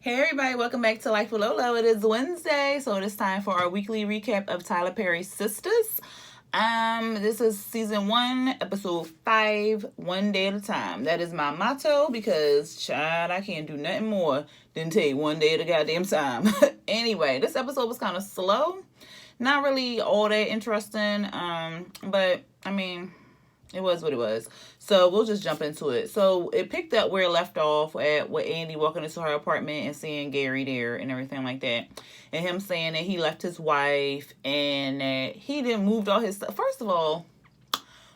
Hey everybody, welcome back to Life with Lolo. It is Wednesday, so it is time for our weekly recap of Tyler Perry's Sistas. This is season 1, episode 5, one day at a time. That is my motto because, child, I can't do nothing more than take one day at a goddamn time. Anyway, this episode was kind of slow. Not really all that interesting, but I mean, it was what it was. So we'll just jump into it. So it picked up where it left off at with Andy walking into her apartment and seeing Gary there and everything like that. And him saying that he left his wife and that he didn't move all his stuff. First of all,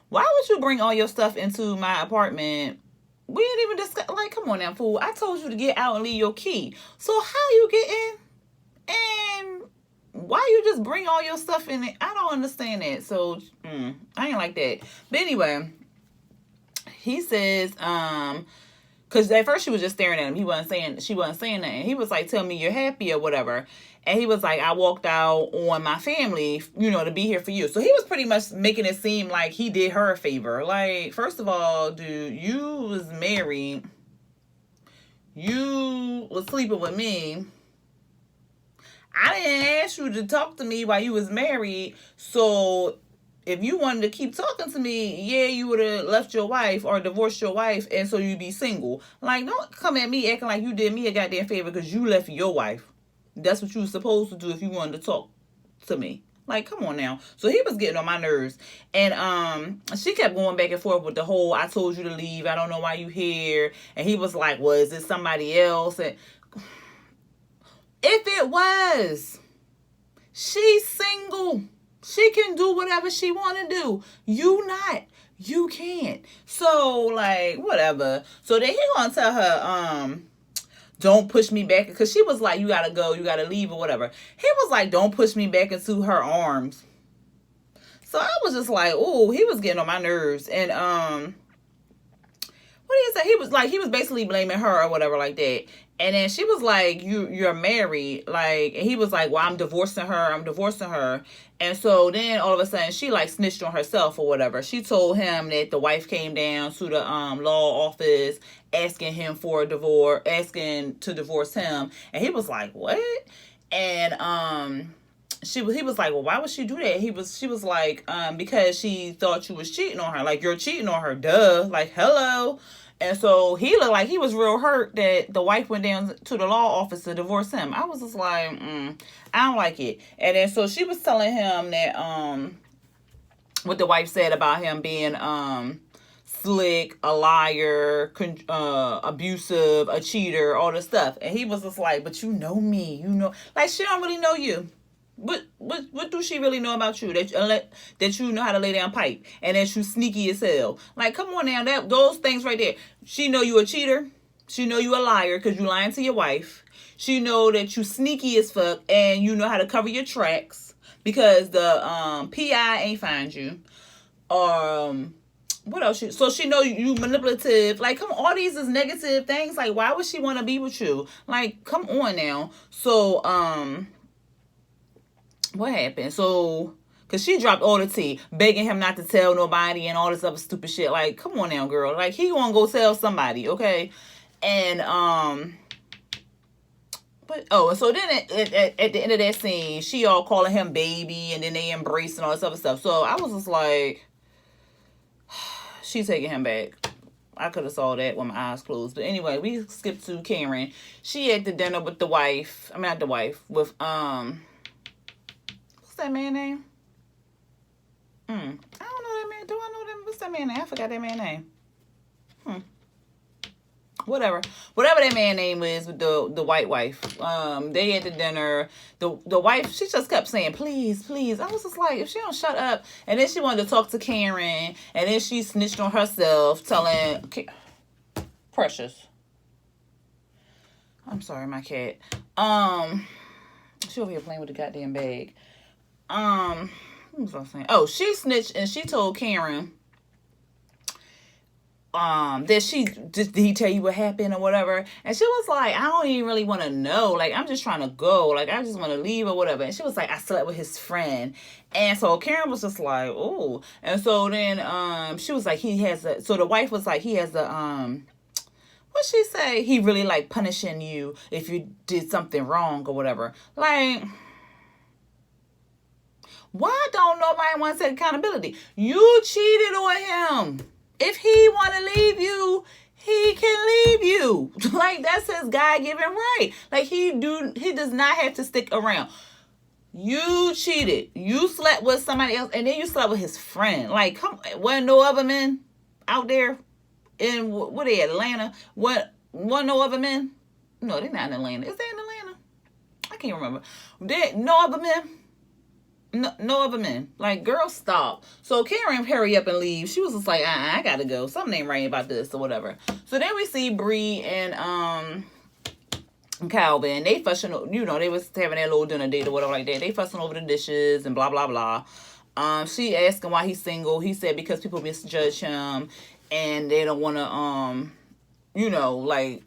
why would you bring all your stuff into my apartment? We didn't even discuss. Like, come on now, fool. I told you to get out and leave your key. So how you get in? And why you just bring all your stuff in it? I don't understand that. So I ain't like that. But anyway, he says, because at first she was just staring at him. She wasn't saying nothing. He was like, tell me you're happy or whatever. And he was like, I walked out on my family, to be here for you. So he was pretty much making it seem like he did her a favor. Like, first of all, dude, you was married. You was sleeping with me. I didn't ask you to talk to me while you was married. So if you wanted to keep talking to me, yeah, you would have left your wife or divorced your wife, and so you'd be single. Like, don't come at me acting like you did me a goddamn favor because you left your wife. That's what you were supposed to do if you wanted to talk to me. Like, come on now. So he was getting on my nerves. And she kept going back and forth with the whole, I told you to leave. I don't know why you here. And he was like, well, is it somebody else? And if it was, she's single. She can do whatever she want to do. You not. You can't. So, like, whatever. So then he gonna tell her, don't push me back. Because she was like, you gotta go, you gotta leave or whatever. He was like, don't push me back into her arms. So I was just like, oh, he was getting on my nerves. And, what did he say? He was basically blaming her or whatever like that. And then she was like, you're married. Like, and he was like, well, I'm divorcing her. And so then all of a sudden she like snitched on herself or whatever. She told him that the wife came down to the law office asking him for a divorce, asking to divorce him. And he was like, what? And he was like, well, why would she do that? She was like, because she thought you was cheating on her. Like, you're cheating on her, duh. Like, hello. And so he looked like he was real hurt that the wife went down to the law office to divorce him. I was just like, I don't like it. And then so she was telling him that what the wife said about him being slick, a liar, abusive, a cheater, all this stuff. And he was just like, but you know me, like she don't really know you. What do she really know about you? That you know how to lay down pipe and that you sneaky as hell. Like, come on now, those things right there. She know you a cheater. She know you a liar because you lying to your wife. She know that you sneaky as fuck and you know how to cover your tracks because the PI ain't find you. What else? So she know you manipulative. Like, come on, all these is negative things. Like, why would she want to be with you? Like, come on now. So what happened? So, because she dropped all the tea, begging him not to tell nobody and all this other stupid shit. Like, come on now, girl. Like, he gonna go tell somebody, okay? And, so then at the end of that scene, she all calling him baby, and then they embrace and all this other stuff. So I was just like, she's taking him back. I could have saw that with my eyes closed. But anyway, we skipped to Karen. She at the dinner with the wife. I mean, not the wife. With, what's that man name? I don't know that man. Do I know that? What's that man name? I forgot that man name. Whatever that man name is with the white wife. They at the dinner. The wife, she just kept saying, please, please. I was just like, if she don't shut up. And then she wanted to talk to Karen. And then she snitched on herself, telling Precious. I'm sorry, my cat. She over here playing with the goddamn bag. What was I saying? Oh, she snitched and she told Karen that did he tell you what happened or whatever? And she was like, I don't even really want to know. Like, I'm just trying to go. Like, I just want to leave or whatever. And she was like, I slept with his friend. And so Karen was just like, oh. And so then she was like, so the wife was like, he has a what she say? He really like punishing you if you did something wrong or whatever. Like, why don't nobody want to take accountability? You cheated on him. If he want to leave you, he can leave you. Like, that's his God-given right. Like, he does not have to stick around. You cheated. You slept with somebody else, and then you slept with his friend. Like, come, wasn't no other men out there in what they Atlanta? What? Wasn't no other men? No, they're not in Atlanta. Is they in Atlanta? I can't remember. No other men. No other men. Like, girl, stop. So Karen hurry up and leave. She was just like, I gotta go. Something ain't right about this or whatever. So then we see Bree and Calvin. They fussing, they was having their little dinner date or whatever like that. They fussing over the dishes and blah, blah, blah. She asked him why he's single. He said because people misjudge him and they don't want to, like,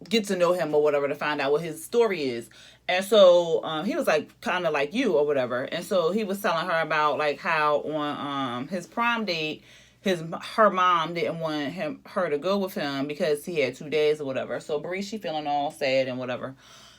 get to know him or whatever to find out what his story is. And so he was like kind of like you or whatever. And so he was telling her about like how on his prom date, her mom didn't want her to go with him because he had 2 days or whatever. So Bree, she feeling all sad and whatever.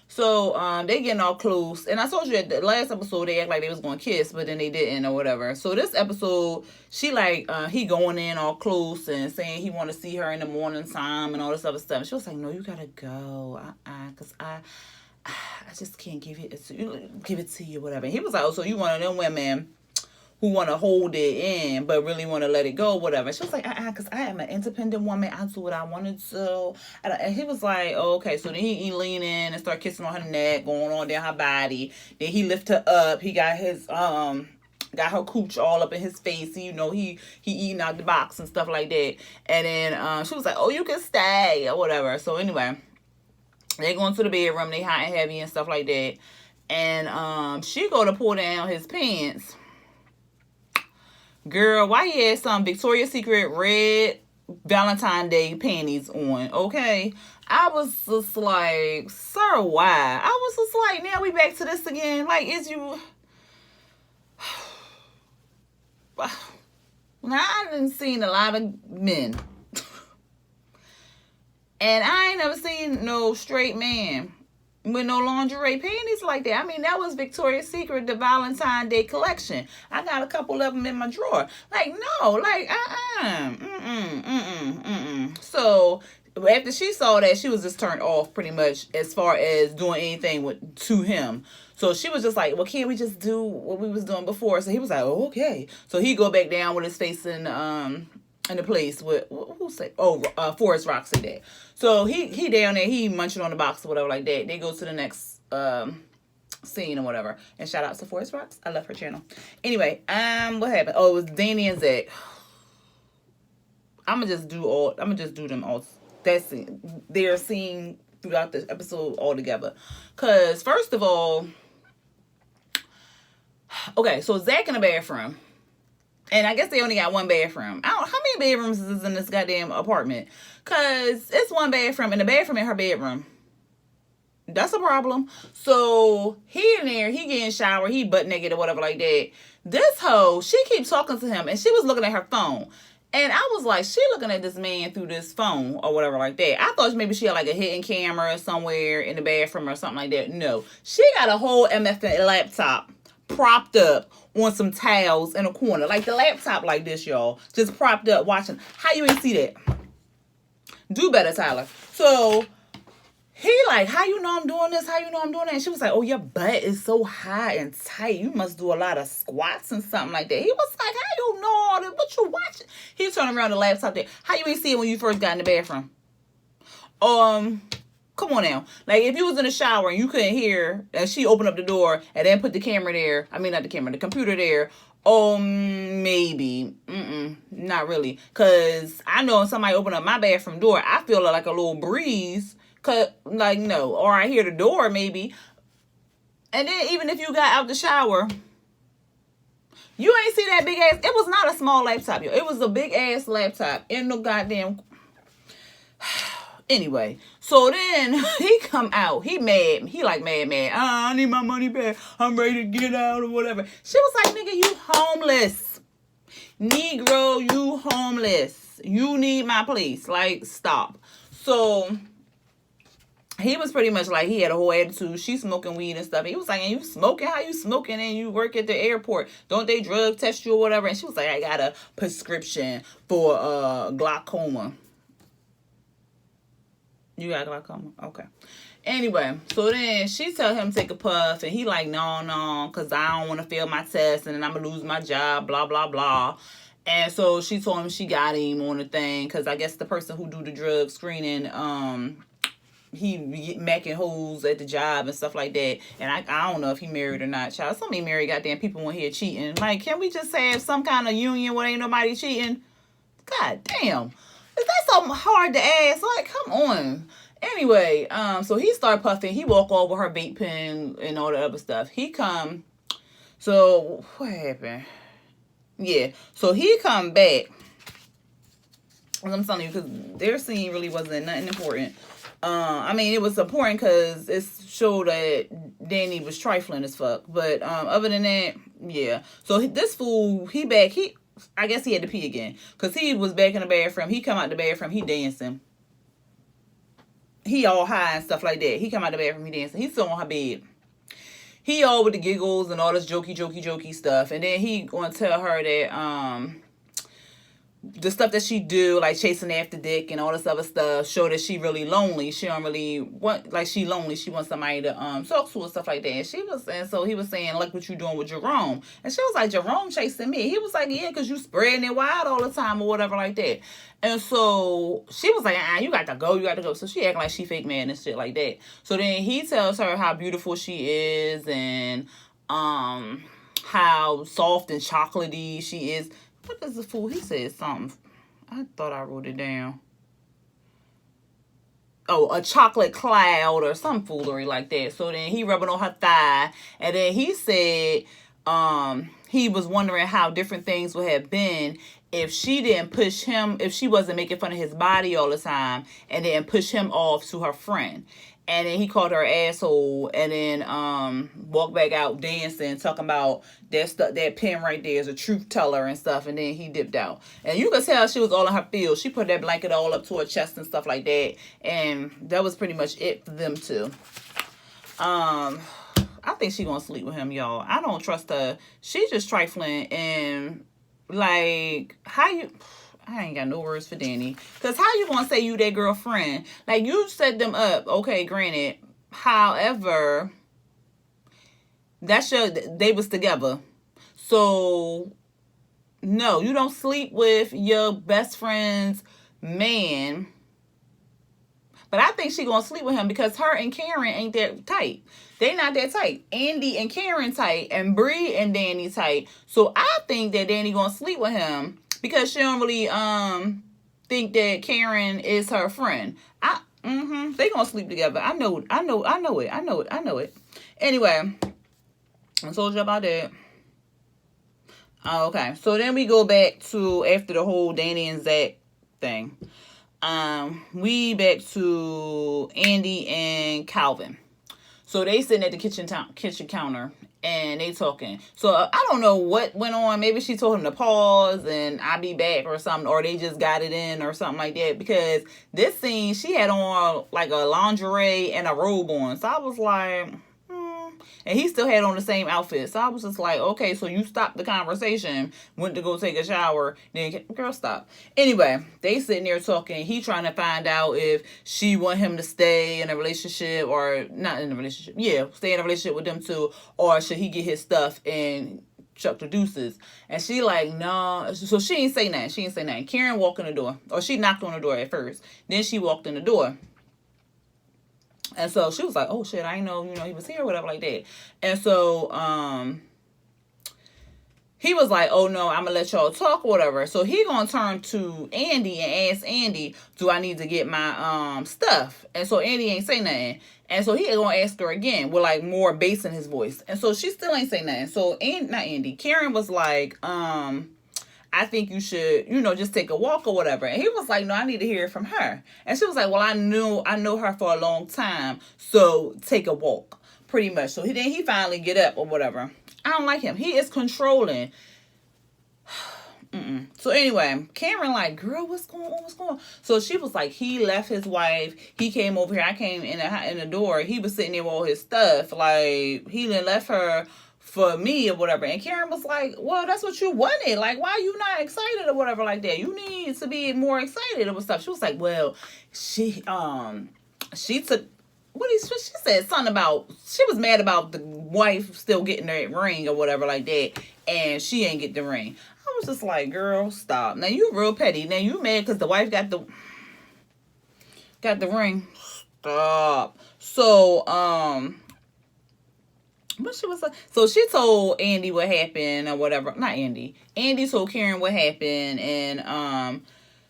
So they getting all close. And I told you that the last episode they act like they was going to kiss, but then they didn't or whatever. So this episode, she like, he going in all close and saying he want to see her in the morning time and all this other stuff. She was like, no, you got to go. Because I just can't give it to you, whatever. And he was like, oh, so you one of them women who want to hold it in, but really want to let it go, whatever. She was like, because I am an independent woman. I do what I wanted to. And he was like, oh, okay. So then he lean in and start kissing on her neck, going on down her body. Then he lift her up. He got his, got her cooch all up in his face. He eating out the box and stuff like that. And then she was like, oh, you can stay or whatever. So anyway, they go into the bedroom. They hot and heavy and stuff like that. And she go to pull down his pants. Girl, why you had some Victoria's Secret red Valentine's Day panties on, okay? I was just like, sir, why? I was just like, now we back to this again. Like, is you... Now, I done seen a lot of men. And I ain't never seen no straight man with no lingerie panties like that. I mean, that was Victoria's Secret, the Valentine's Day collection. I got a couple of them in my drawer. Like, no, like, So, after she saw that, she was just turned off pretty much as far as doing anything to him. So she was just like, well, can't we just do what we was doing before? So he was like, oh, okay. So he go back down with his face in the place with, who said, Forrest Rock said that. So he down there, he munching on the box or whatever like that. They go to the next scene or whatever. And shout out to Forrest Rocks. I love her channel. Anyway, what happened? Oh, it was Danny and Zach. I'm gonna just do them all. That's their scene throughout the episode all together. Cause first of all, okay, so Zach in the bathroom. And I guess they only got one bathroom. How many bedrooms is in this goddamn apartment? Because it's one bathroom, and the bathroom in her bedroom. That's a problem. So he in there, he getting showered, he butt naked or whatever like that. This hoe, she keeps talking to him, and she was looking at her phone. And I was like, she looking at this man through this phone or whatever like that. I thought maybe she had like a hidden camera somewhere in the bathroom or something like that. No. She got a whole MFN laptop propped up on some towels in a corner. Like the laptop like this, y'all. Just propped up watching. How you ain't see that? Do better, Tyler. So he like, how you know I'm doing this? How you know I'm doing that? And she was like, oh, your butt is so high and tight. You must do a lot of squats and something like that. He was like, how you know all that? What you watching? He turned around the laptop there. How you ain't see it when you first got in the bathroom? Come on now. Like, if you was in the shower and you couldn't hear, and she opened up the door and then put the camera there. I mean, not the camera, the computer there. Maybe. Not really. Because I know if somebody open up my bathroom door, I feel like a little breeze. Like, no. Or I hear the door, maybe. And then even if you got out the shower, you ain't see that big ass. It was not a small laptop, yo. It was a big ass laptop in the goddamn... Anyway, so then he come out. He mad. He like mad. I need my money back. I'm ready to get out or whatever. She was like, nigga, you homeless. Negro, you homeless. You need my place. Like, stop. So he was pretty much like, he had a whole attitude. She's smoking weed and stuff. He was like, and you smoking? How you smoking and you work at the airport? Don't they drug test you or whatever? And she was like, I got a prescription for glaucoma. You got glaucoma? Okay. Anyway, so then she tell him take a puff, and he like, no, because I don't want to fail my test, and then I'm going to lose my job, blah, blah, blah. And so she told him she got him on the thing, because I guess the person who do the drug screening, he macking holes at the job and stuff like that. And I don't know if he married or not, child. Some of married goddamn people on here cheating. Like, can we just have some kind of union where ain't nobody cheating? God damn. Is that so hard to ask? Like, come on. Anyway, so he started puffing. He walk over her vape pen and all the other stuff. He come. So what happened? Yeah. So he come back. I'm telling you, because their scene really wasn't nothing important. I mean, it was important because it showed that Danny was trifling as fuck. But other than that, yeah. So this fool, he back. I guess he had to pee again, because he was back in the bathroom. He come out the bathroom. He dancing. He all high and stuff like that. He come out the bathroom, he dancing. He's still on her bed. He all with the giggles and all this jokey stuff. And then he gonna tell her that the stuff that she do, like chasing after dick and all this other stuff, show that she really lonely. She don't really want, like, she lonely. She wants somebody to talk to and stuff like that. And so he was saying, look what you doing with Jerome. And she was like, Jerome chasing me. He was like, yeah, because you spreading it wide all the time or whatever like that. And so she was like, you got to go. So she acting like she fake man and shit like that. So then he tells her how beautiful she is and how soft and chocolatey she is. What is the fool? He said something. I thought I wrote it down. Oh, a chocolate cloud or some foolery like that. So then he rubbing on her thigh. And then he said he was wondering how different things would have been if she didn't push him, if she wasn't making fun of his body all the time and then push him off to her friend. And then he called her asshole, and then walked back out dancing, talking about that pen right there is a truth teller and stuff. And then he dipped out. And you could tell she was all in her feels. She put that blanket all up to her chest and stuff like that. And that was pretty much it for them two. I think she gonna sleep with him, y'all. I don't trust her. She's just trifling, and like, how you... I ain't got no words for Danny. Because how you gonna say you that girlfriend? Like, you set them up. Okay, granted. However, they was together. So, no, you don't sleep with your best friend's man. But I think she gonna sleep with him because her and Karen ain't that tight. They not that tight. Andy and Karen tight. And Bree and Danny tight. So I think that Danny gonna sleep with him because she don't really think that Karen is her friend. They gonna sleep together. I know it. Anyway, I told you about that. Okay, so then we go back to after the whole Danny and Zach thing. We back to Andy and Calvin. So they sitting at the kitchen counter and they talking. So I don't know what went on. Maybe she told him to pause and I'll be back or something, or they just got it in or something like that. Because this scene, she had on like a lingerie and a robe on. So I was like, And he still had on the same outfit. So I was just like, okay, so you stopped the conversation, went to go take a shower, then, girl, stop. Anyway, they sitting there talking. He trying to find out if she want him to stay in a relationship or not in a relationship. Yeah, stay in a relationship with them too. Or should he get his stuff and chuck the deuces? And she like, no. So she ain't say nothing. Karen walked in the door. Or she knocked on the door at first. Then she walked in the door. And so she was like, oh shit, I didn't know, he was here or whatever like that. And so he was like, oh no, I'm gonna let y'all talk or whatever. So he gonna turn to Andy and ask Andy, do I need to get my stuff? And so Andy ain't say nothing. And so he gonna ask her again with like more bass in his voice. And so she still ain't say nothing. So Karen was like, I think you should, just take a walk or whatever. And he was like, no, I need to hear it from her. And she was like, well, I know her for a long time, so take a walk, pretty much. So then he finally get up or whatever. I don't like him. He is controlling. So anyway, Cameron like, girl, what's going on? What's going on? So she was like, he left his wife. He came over here. I came in the door. He was sitting there with all his stuff. Like, he done left her for me or whatever. And Karen was like, well, that's what you wanted. Like, why are you not excited or whatever like that? You need to be more excited or stuff. She was like, well, she took, she said something about, she was mad about the wife still getting that ring or whatever like that, and she ain't get the ring. I was just like, girl, stop. Now you real petty. Now you mad because the wife got the ring. Stop. So what she was like, so she told Andy what happened or whatever. Not Andy. Andy told Karen what happened, and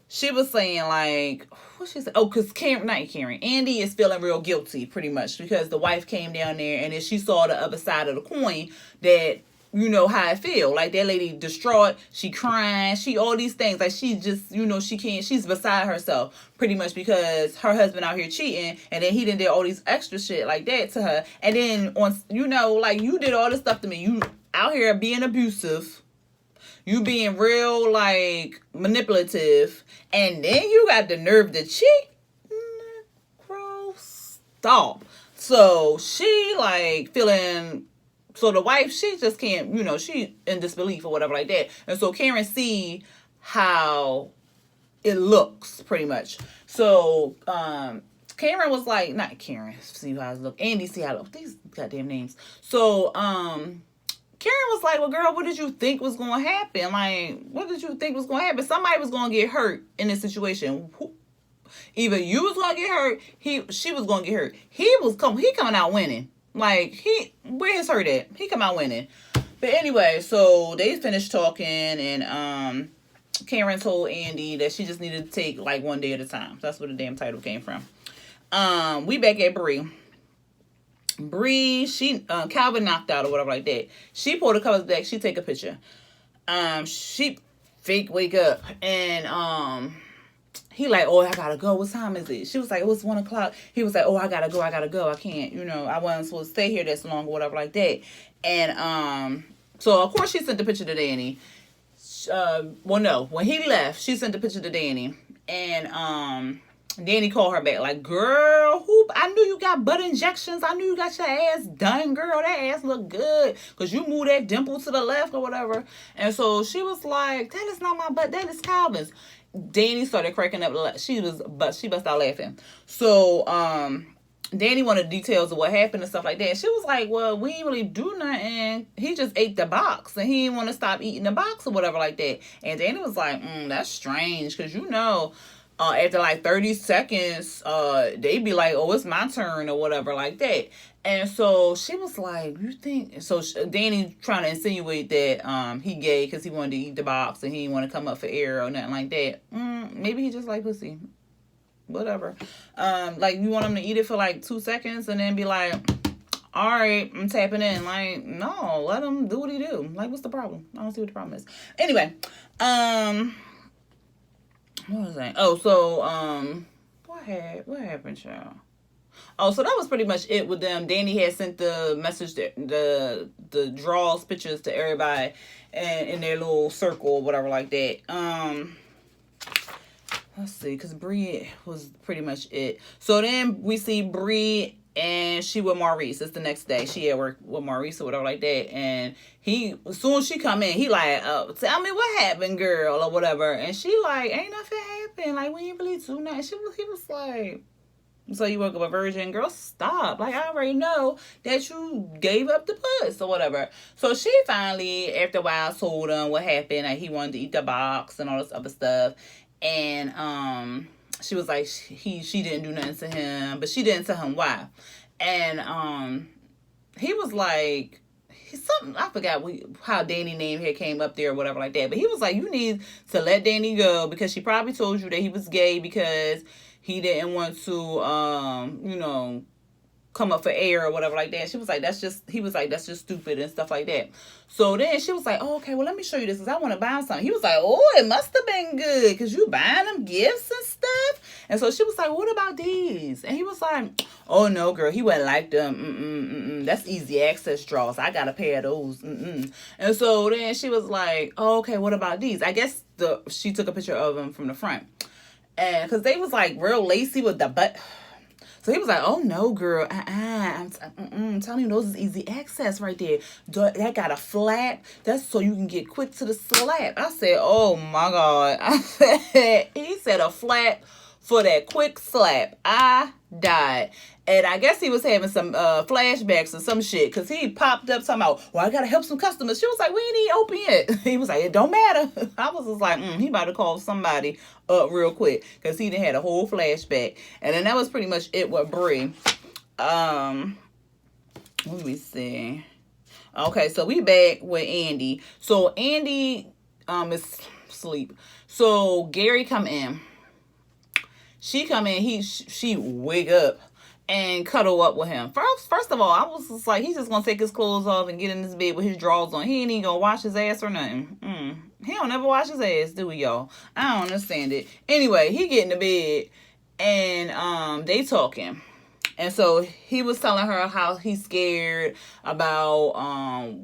she was saying like, what she said? Oh, because Andy is feeling real guilty pretty much because the wife came down there and then she saw the other side of the coin that, you know how I feel. Like, that lady distraught, she crying, she all these things. Like, she just, you know, she's beside herself pretty much because her husband out here cheating, and then he done did all these extra shit like that to her. And then on, you know, like, you did all this stuff to me. You out here being abusive. You being real, like, manipulative. And then you got the nerve to cheat? Girl, stop. So, she, like, feeling... So, the wife, she just can't, you know, she in disbelief or whatever like that. And so, Karen see how it looks, pretty much. So, Karen was like... Not Karen. See how it looks. Andy, see how it looks. These goddamn names. So, Karen was like, well, girl, what did you think was going to happen? Like, what did you think was going to happen? Somebody was going to get hurt in this situation. Either you was going to get hurt, she was going to get hurt. He coming out winning. Like, where his hurt at? He come out winning. But anyway, so they finished talking, and Karen told Andy that she just needed to take, like, one day at a time. That's where the damn title came from. We back at Bree, she Calvin knocked out or whatever like that. She pulled the covers back. She take a picture. She fake wake up, and he like, oh, I gotta go. What time is it? She was like, oh, it's 1 o'clock. He was like, oh, I gotta go. I can't. You know, I wasn't supposed to stay here this long or whatever like that. And so of course she sent the picture to Danny. Well, no, when he left, she sent the picture to Danny, and Danny called her back like, girl, I knew you got butt injections. I knew you got your ass done, girl. That ass look good because you moved that dimple to the left or whatever. And so she was like, that is not my butt. That is Calvin's. Danny started cracking up. She bust out laughing. So Danny wanted details of what happened and stuff like that. She was like, well, we didn't really do nothing. He just ate the box and he didn't want to stop eating the box or whatever like that. And Danny was like, that's strange because, you know, after like 30 seconds, they be like, oh, it's my turn or whatever like that. And so she was like, you think... So Danny trying to insinuate that he gay because he wanted to eat the box and he didn't want to come up for air or nothing like that. Maybe he just like pussy. Whatever. Like, you want him to eat it for like 2 seconds and then be like, all right, I'm tapping in. Like, no, let him do what he do. Like, what's the problem? I don't see what the problem is. Anyway, what was that? Oh, so, what happened, y'all? Oh, so that was pretty much it with them. Danny had sent the message, the draws pictures to everybody and in their little circle or whatever like that. Let's see, because Bree was pretty much it. So then we see Bree and she with Maurice. It's the next day. She at work with Maurice or whatever like that. And as soon as she come in, he like, tell me what happened, girl, or whatever. And she like, ain't nothing happened. Like, we ain't really do nothing. He was like, so you woke up a virgin? Girl, stop. Like, I already know that you gave up the puss or whatever. So she finally, after a while, told him what happened. Like, he wanted to eat the box and all this other stuff. And she was like, she didn't do nothing to him, but she didn't tell him why. And he was like, I forgot how Danny name here came up there or whatever like that. But he was like, you need to let Danny go because she probably told you that he was gay because he didn't want to, come up for air or whatever like that. She was like, he was like, that's just stupid and stuff like that. So then she was like, oh, okay, well, let me show you this because I want to buy something. He was like, oh, it must have been good because you buying them gifts and stuff. And so she was like, what about these? And he was like, oh, no, girl, he wouldn't like them. That's easy access draws. I got a pair of those. And so then she was like, oh, okay, what about these? I guess she took a picture of them from the front. And because they was like real lacy with the butt. So he was like, oh, no, girl. I'm telling you, those is easy access right there. That got a flap. That's so you can get quick to the slap. I said, oh, my God. He said a flap for that quick slap. I died. And I guess he was having some flashbacks or some shit because he popped up talking about, well, I got to help some customers. She was like, we ain't even open yet. He was like, it don't matter. I was just like, he about to call somebody up real quick because he done had a whole flashback. And then that was pretty much it with Brie. Let me see. Okay, so we back with Andy. So Andy is asleep. So Gary come in. She come in, she wig up and cuddle up with him. First of all, I was just like, he's just gonna take his clothes off and get in his bed with his drawers on. He ain't even gonna wash his ass or nothing. He don't never wash his ass, do we, y'all? I don't understand it. Anyway, he get in the bed and they talking. And so he was telling her how he's scared about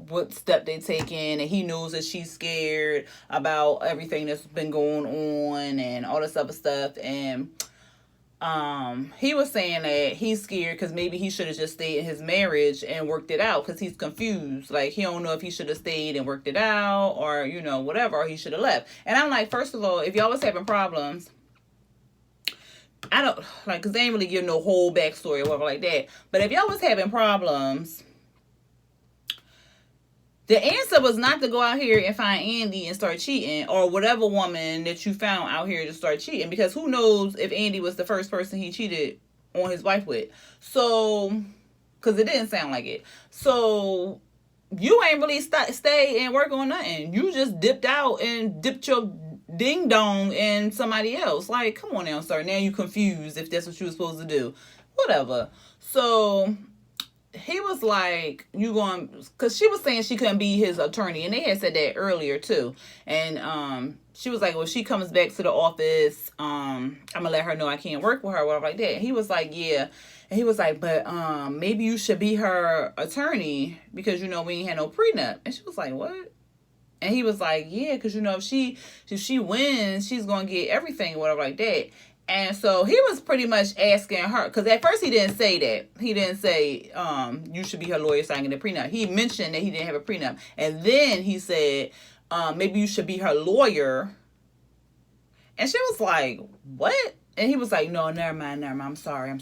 what step they taking, and he knows that she's scared about everything that's been going on and all this other stuff. And he was saying that he's scared because maybe he should have just stayed in his marriage and worked it out because he's confused. Like, he don't know if he should have stayed and worked it out or, you know, whatever, or he should have left. And I'm like, first of all, if y'all was having problems, I don't, like, because they ain't really give no whole backstory or whatever like that. But if y'all was having problems, the answer was not to go out here and find Andy and start cheating, or whatever woman that you found out here to start cheating. Because who knows if Andy was the first person he cheated on his wife with. So, because it didn't sound like it. So, you ain't really stay and work on nothing. You just dipped out and dipped your ding dong in somebody else. Like, come on now, sir. Now you confused if that's what you were supposed to do. Whatever. So he was like, you going, because she was saying she couldn't be his attorney, and they had said that earlier too. And she was like, well, she comes back to the office, I'm gonna let her know I can't work with her, whatever like that. And he was like, yeah. And he was like, but maybe you should be her attorney because, you know, we ain't had no prenup. And she was like, what? And he was like, yeah, because, you know, if she wins, she's going to get everything, whatever like that. And so he was pretty much asking her, because at first he didn't say that. He didn't say, you should be her lawyer signing the prenup. He mentioned that he didn't have a prenup. And then he said, maybe you should be her lawyer. And she was like, what? And he was like, no, never mind. I'm sorry.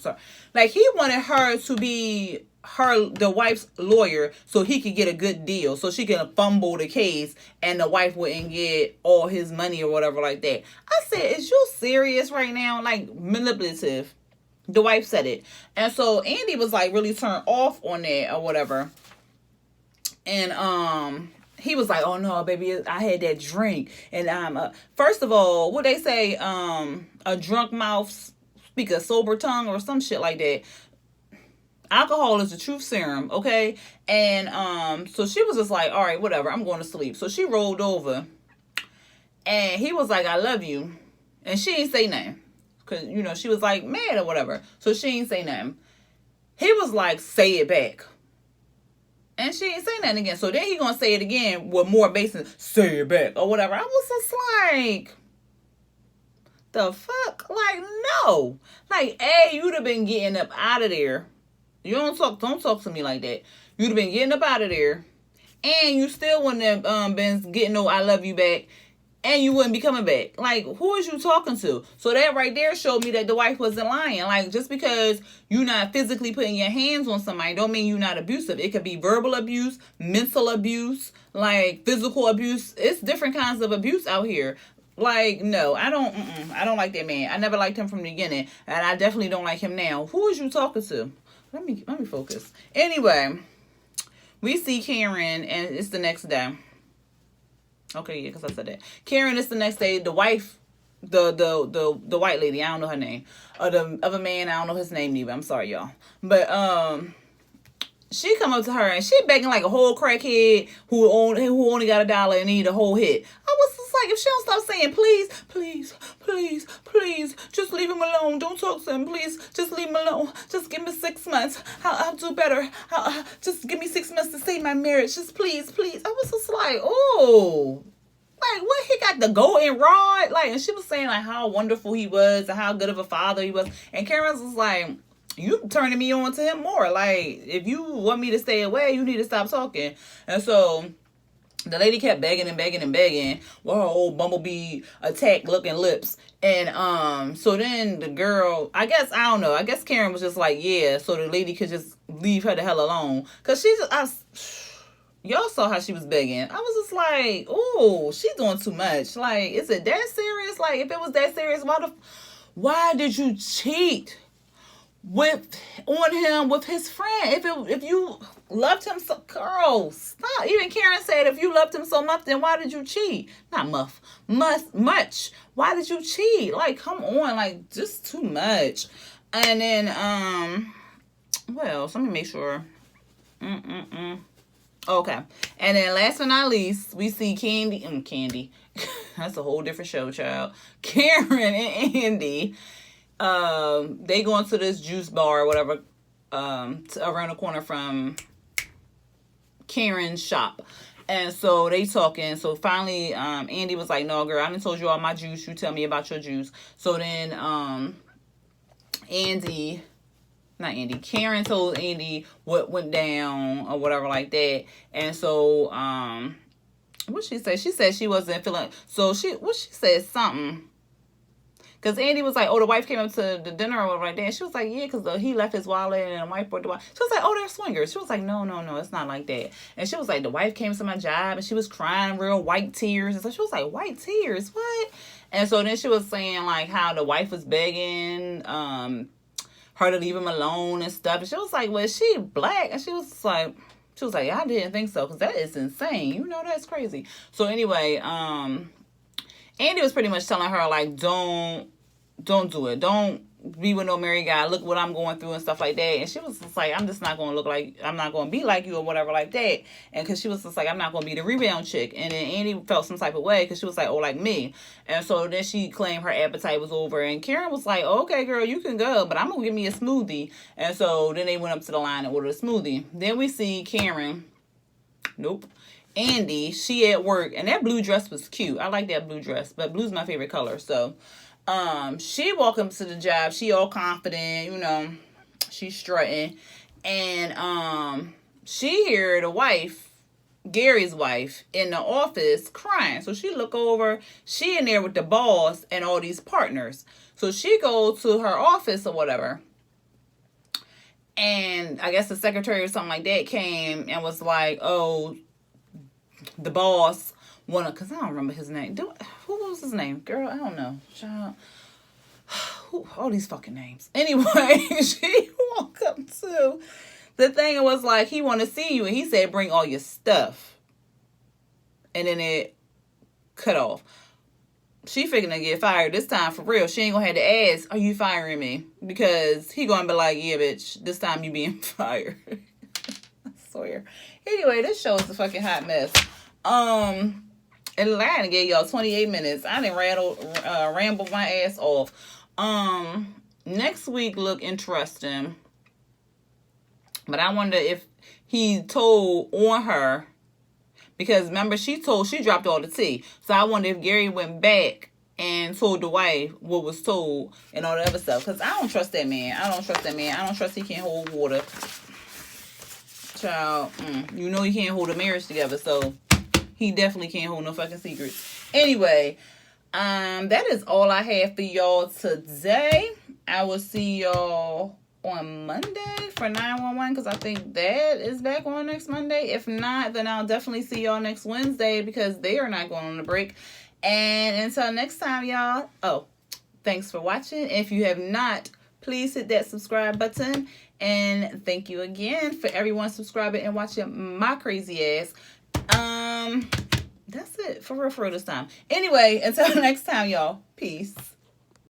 Like, he wanted her to be the wife's lawyer so he could get a good deal, so she can fumble the case and the wife wouldn't get all his money or whatever like that. I said, is you serious right now? Like, manipulative. The wife said it. And so Andy was like really turned off on that or whatever. And he was like, oh no, baby, I had that drink. And first of all, what they say, a drunk mouth speak a sober tongue or some shit like that. Alcohol is the truth serum, okay? And so she was just like, all right, whatever, I'm going to sleep. So she rolled over, and he was like, I love you. And she ain't say nothing, because, you know, she was like mad or whatever. So she ain't say nothing. He was like, say it back. And she ain't say nothing again. So then he gonna say it again with more bass and say it back or whatever. I was just like, the fuck? Like, no. Like, you'd have been getting up out of there. You don't talk to me like that. You'd have been getting up out of there, and you still wouldn't have been getting no I love you back, and you wouldn't be coming back. Like, who is you talking to? So that right there showed me that the wife wasn't lying. Like, just because you're not physically putting your hands on somebody don't mean you're not abusive. It could be verbal abuse, mental abuse, like physical abuse. It's different kinds of abuse out here. Like, no, I don't like that man. I never liked him from the beginning, and I definitely don't like him now. Who is you talking to? Let me focus. Anyway, we see Karen, and it's the next day. Okay, yeah, because I said that. Karen, it's the next day. The wife The white lady, I don't know her name. Or the other man, I don't know his name either. I'm sorry, y'all. But she come up to her and she begging like a whole crackhead who only got $1 and need a whole hit. I was just like, if she don't stop saying please, please, please, please, just leave him alone. Don't talk to him, please. Just leave him alone. Just give me 6 months. I'll do better. Just give me 6 months to save my marriage. Just please, please. I was just like, oh. Like, what, he got the golden rod? Like, and she was saying like how wonderful he was and how good of a father he was. And Karen was like, you turning me on to him more. Like, if you want me to stay away, you need to stop talking. And so the lady kept begging and begging and begging with her old bumblebee attack looking lips. And so then the girl, I guess Karen was just like, yeah, so the lady could just leave her the hell alone. Cause y'all saw how she was begging. I was just like, oh, she's doing too much. Like, is it that serious? Like, if it was that serious, why did you cheat on him with his friend? If you loved him so, girl, stop. Even Karen said, if you loved him so much, then why did you cheat? Not much. Why did you cheat? Like, come on, like, just too much. And then what else? Let me make sure. Okay. And then last but not least, we see Candy. That's a whole different show, child. Karen and Andy. They go into this juice bar or whatever, around the corner from Karen's shop. And so they talking. So finally, Andy was like, no, girl, I done told you all my juice. You tell me about your juice. So then, Karen told Andy what went down or whatever like that. And so, what she said? She said she wasn't feeling, so she said something. Because Andy was like, oh, the wife came up to the dinner or whatever like that. And she was like, yeah, because he left his wallet and the wife brought the wallet. She was like, oh, they're swingers. She was like, no, it's not like that. And she was like, the wife came to my job and she was crying real white tears. And so she was like, white tears? What? And so then she was saying like how the wife was begging her to leave him alone and stuff. And she was like, well, is she black? And she was like, I didn't think so, because that is insane. You know, that's crazy. So anyway, Andy was pretty much telling her, like, don't do it. Don't be with no married guy. Look what I'm going through and stuff like that. And she was just like, I'm just not going to I'm not going to be like you or whatever like that. And because she was just like, I'm not going to be the rebound chick. And then Andy felt some type of way because she was like, oh, like me. And so then she claimed her appetite was over. And Karen was like, oh, okay, girl, you can go, but I'm going to give me a smoothie. And so then they went up to the line and ordered a smoothie. Then we see Karen. Nope. Andy, she at work, and that blue dress was cute. I like that blue dress, but blue's my favorite color. So she walked up to the job. She all confident, you know, she's strutting, and she hear the wife, Gary's wife, in the office crying. So she look over, she in there with the boss and all these partners. So she go to her office or whatever, and I guess the secretary or something like that came and was like, oh, the boss because I don't remember his name. Who was his name? Girl, I don't know. Child. All these fucking names. Anyway, she walked up to the thing and was like, he want to see you. And he said, bring all your stuff. And then it cut off. She figuring to get fired this time for real. She ain't gonna have to ask, are you firing me? Because he gonna be like, yeah, bitch, this time you being fired. I swear. Anyway, this show is a fucking hot mess. And I gave y'all 28 minutes. I didn't ramble my ass off. Next week look interesting. But I wonder if he told on her. Because remember, she dropped all the tea. So I wonder if Gary went back and told the wife what was told and all the other stuff. Because I don't trust that man. I don't trust he can't hold water. Child, you know he can't hold a marriage together, so he definitely can't hold no fucking secrets. Anyway, that is all I have for y'all today. I will see y'all on Monday for 911 because I think that is back on next Monday. If not, then I'll definitely see y'all next Wednesday because they are not going on a break. And until next time, y'all. Thanks for watching. If you have not, please hit that subscribe button. And thank you again for everyone subscribing and watching my crazy ass. That's it. For real this time. Anyway, until next time, y'all. Peace.